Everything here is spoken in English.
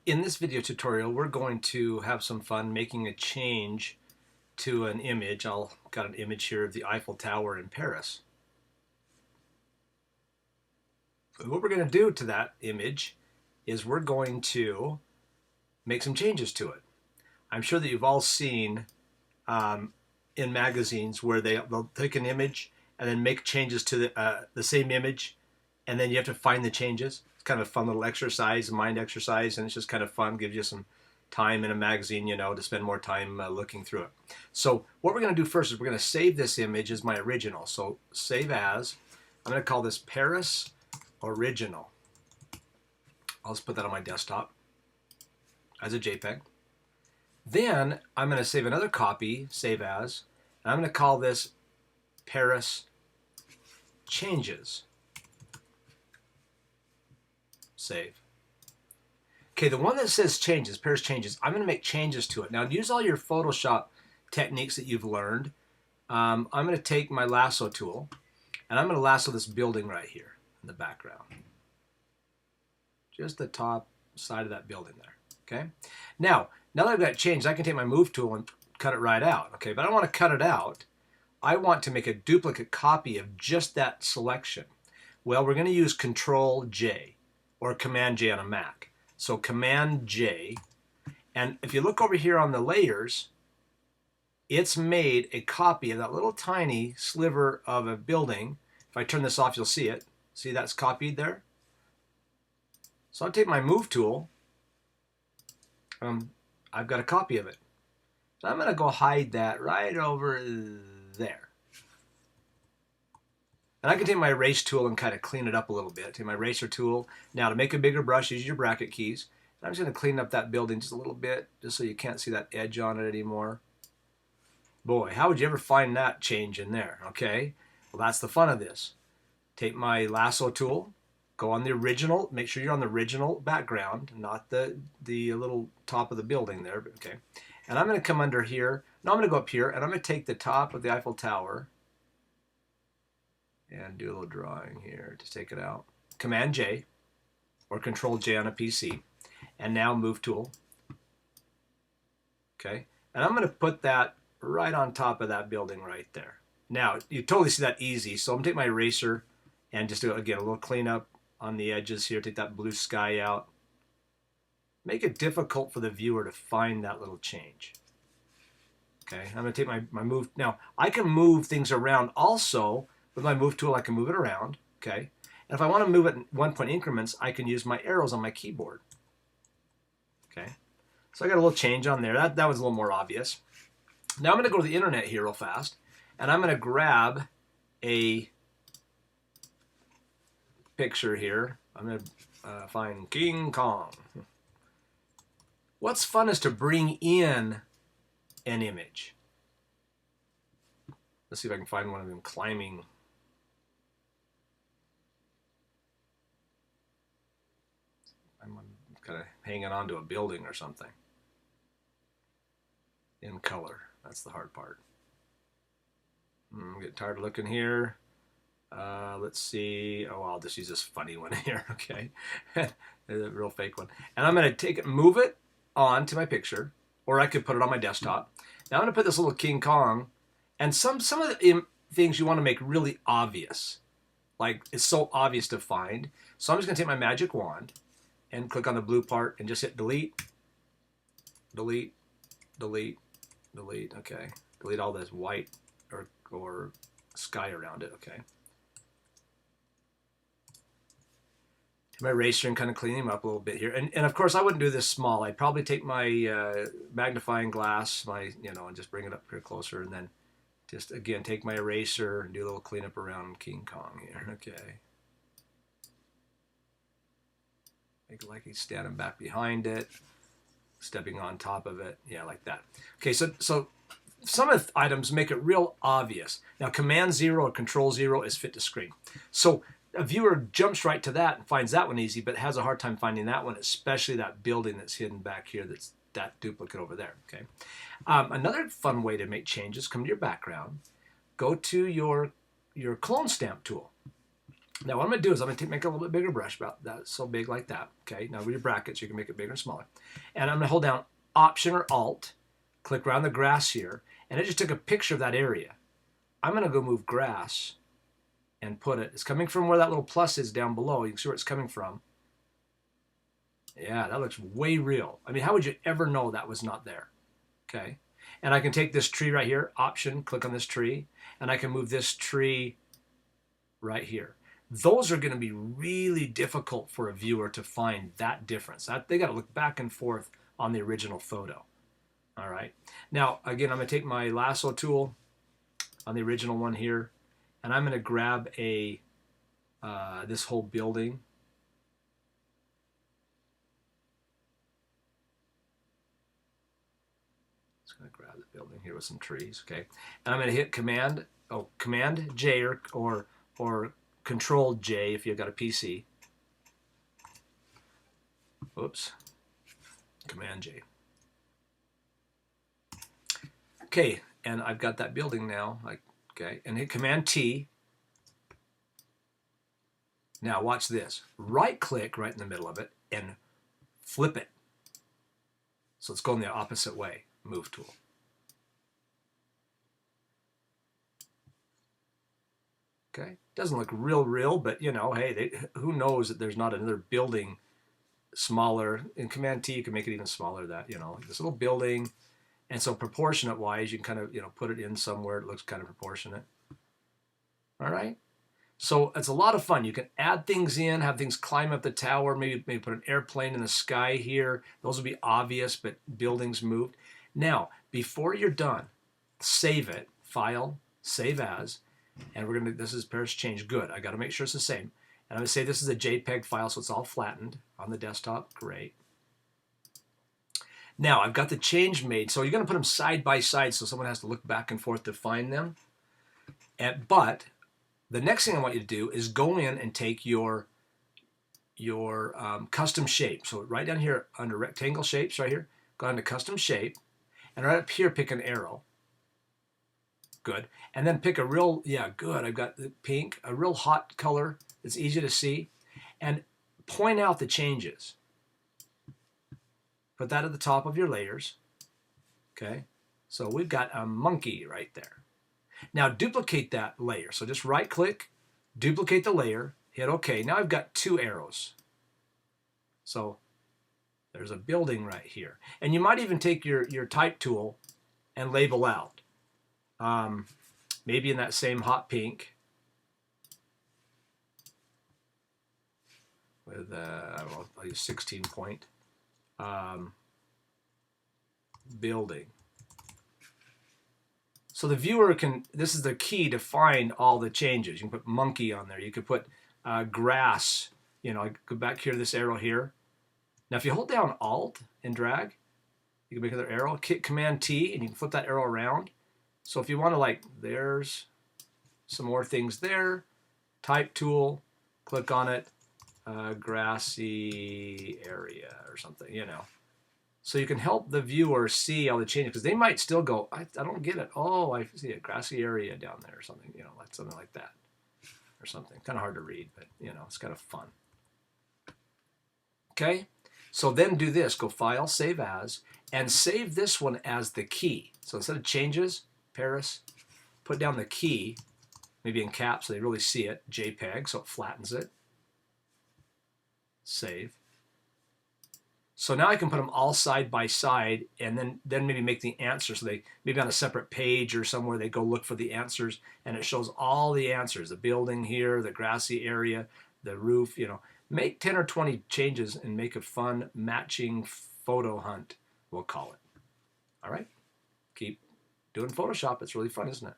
In this video tutorial, we're going to have some fun making a change to an image. I'll got an image here of the Eiffel Tower in Paris. What we're going to do to that image is we're going to make some changes to it. I'm sure that you've all seen in magazines where they'll take an image and then make changes to the same image, and then you have to find the changes. It's kind of a fun little exercise, a mind exercise, and it's just kind of fun. Gives you some time in a magazine, to spend more time looking through it. So what we're going to do first is we're going to save this image as my original. So save as. I'm going to call this Paris Original. I'll just put that on my desktop as a JPEG. Then I'm going to save another copy, save as, and I'm going to call this Paris Changes. Save. Okay, the one that says changes, Paris Changes, I'm going to make changes to it. Now use all your Photoshop techniques that you've learned. I'm going to take my lasso tool and I'm going to lasso this building right here in the background. Just the top side of that building there. Okay. Now that I've got it changed, I can take my move tool and cut it right out. Okay, but I don't want to cut it out. I want to make a duplicate copy of just that selection. Well, we're going to use Control J or Command J on a Mac. So Command J, and if you look over here on the layers, it's made a copy of that little tiny sliver of a building. If I turn this off, you'll see it. See that's copied there? So I'll take my move tool. I've got a copy of it. So I'm going to go hide that right over there. And I can take my erase tool and kind of clean it up a little bit. Take my eraser tool. Now to make a bigger brush, use your bracket keys. And I'm just going to clean up that building just a little bit, just so you can't see that edge on it anymore. Boy, how would you ever find that change in there? Okay, well that's the fun of this. Take my lasso tool, go on the original, make sure you're on the original background, not the little top of the building there, but okay. And I'm going to come under here. Now I'm going to go up here and I'm going to take the top of the Eiffel Tower and do a little drawing here to take it out. Command J or Control J on a PC, and now move tool. Okay, and I'm going to put that right on top of that building right there. Now you totally see that easy, so I'm going to take my eraser and just do again a little cleanup on the edges here. Take that blue sky out. Make it difficult for the viewer to find that little change. Okay, I'm going to take my move. Now I can move things around also. With my move tool, I can move it around, okay? And if I want to move it in 1 point increments, I can use my arrows on my keyboard, okay? So I got a little change on there. That was a little more obvious. Now I'm going to go to the internet here real fast, and I'm going to grab a picture here. I'm going to find King Kong. What's fun is to bring in an image. Let's see if I can find one of them climbing. I'm kind of hanging on to a building or something. In color. That's the hard part. I'm getting tired of looking here. Let's see. Oh, I'll just use this funny one here. Okay. A real fake one. And I'm going to take it, move it on to my picture, or I could put it on my desktop. Now I'm going to put this little King Kong, and some of the things you want to make really obvious. Like it's so obvious to find. So I'm just going to take my magic wand and click on the blue part and just hit delete, delete, delete, delete. Okay, delete all this white or sky around it. Okay. Take my eraser and kind of clean them up a little bit here. And of course I wouldn't do this small. I'd probably take my magnifying glass, and just bring it up here closer, and then just again take my eraser and do a little cleanup around King Kong here. Okay. Make it like he's standing back behind it, stepping on top of it. Yeah, like that. Okay, so some of the items make it real obvious. Now, Command 0 or Control 0 is fit to screen. So a viewer jumps right to that and finds that one easy, but has a hard time finding that one, especially that building that's hidden back here that's that duplicate over there. Okay. Another fun way to make changes, come to your background, go to your clone stamp tool. Now what I'm going to do is I'm going to make a little bit bigger brush, about that, so big like that. Okay, now with your brackets you can make it bigger and smaller. And I'm going to hold down Option or Alt, click around the grass here, and I just took a picture of that area. I'm going to go move grass and put it, it's coming from where that little plus is down below. You can see where it's coming from. Yeah, that looks way real. I mean, how would you ever know that was not there? Okay, and I can take this tree right here, Option, click on this tree, and I can move this tree right here. Those are going to be really difficult for a viewer to find that difference. They got to look back and forth on the original photo. All right. Now, again, I'm going to take my lasso tool on the original one here, and I'm going to grab this whole building. Just going to grab the building here with some trees. Okay. And I'm going to hit Command J or Control J if you've got a PC. Oops. Command J. Okay, and I've got that building now. Okay, and hit Command T. Now watch this. Right click right in the middle of it and flip it. So it's going the opposite way. Move tool. Okay, doesn't look real, but you know, hey, who knows that there's not another building smaller. In Command T, you can make it even smaller. That, you know, this little building, and so proportionate wise, you can kind of, you know, put it in somewhere it looks kind of proportionate. All right, so it's a lot of fun. You can add things in, have things climb up the tower, maybe put an airplane in the sky here. Those will be obvious, but buildings moved. Now, before you're done, save it, File, Save As. And we're gonna, this is Paris change. Good. I gotta make sure it's the same. And I'm gonna say this is a JPEG file, so it's all flattened on the desktop. Great. Now I've got the change made, so you're gonna put them side by side, so someone has to look back and forth to find them. But the next thing I want you to do is go in and take your custom shape. So right down here under rectangle shapes, right here, go down to custom shape, and right up here pick an arrow. Good. And then pick a real, yeah, good. I've got the pink, a real hot color that's easy to see. And point out the changes. Put that at the top of your layers. Okay. So we've got a monkey right there. Now duplicate that layer. So just right click, duplicate the layer, hit OK. Now I've got two arrows. So there's a building right here. And you might even take your type tool and label out. Maybe in that same hot pink with, I don't know, I'll use 16 point, building. So the viewer can, this is the key to find all the changes. You can put monkey on there. You could put grass, you know, I go back here to this arrow here. Now if you hold down Alt and drag, you can make another arrow, hit Command T, and you can flip that arrow around. So if you want to, like, there's some more things there, type tool, click on it, grassy area or something, you know. So you can help the viewer see all the changes, because they might still go, I don't get it. Oh, I see a grassy area down there or something, you know, like something like that or something. Kind of hard to read, but, you know, it's kind of fun. Okay, so then do this, go File, Save As, and save this one as the key. So instead of changes, Paris, put down the key, maybe in caps so they really see it, JPEG, so it flattens it. Save. So now I can put them all side by side, and then maybe make the answer, so they maybe on a separate page or somewhere they go look for the answers, and it shows all the answers, the building here, the grassy area, the roof, you know. Make 10 or 20 changes and make a fun matching photo hunt, we'll call it. All right? Keep doing Photoshop. It's really fun, isn't it?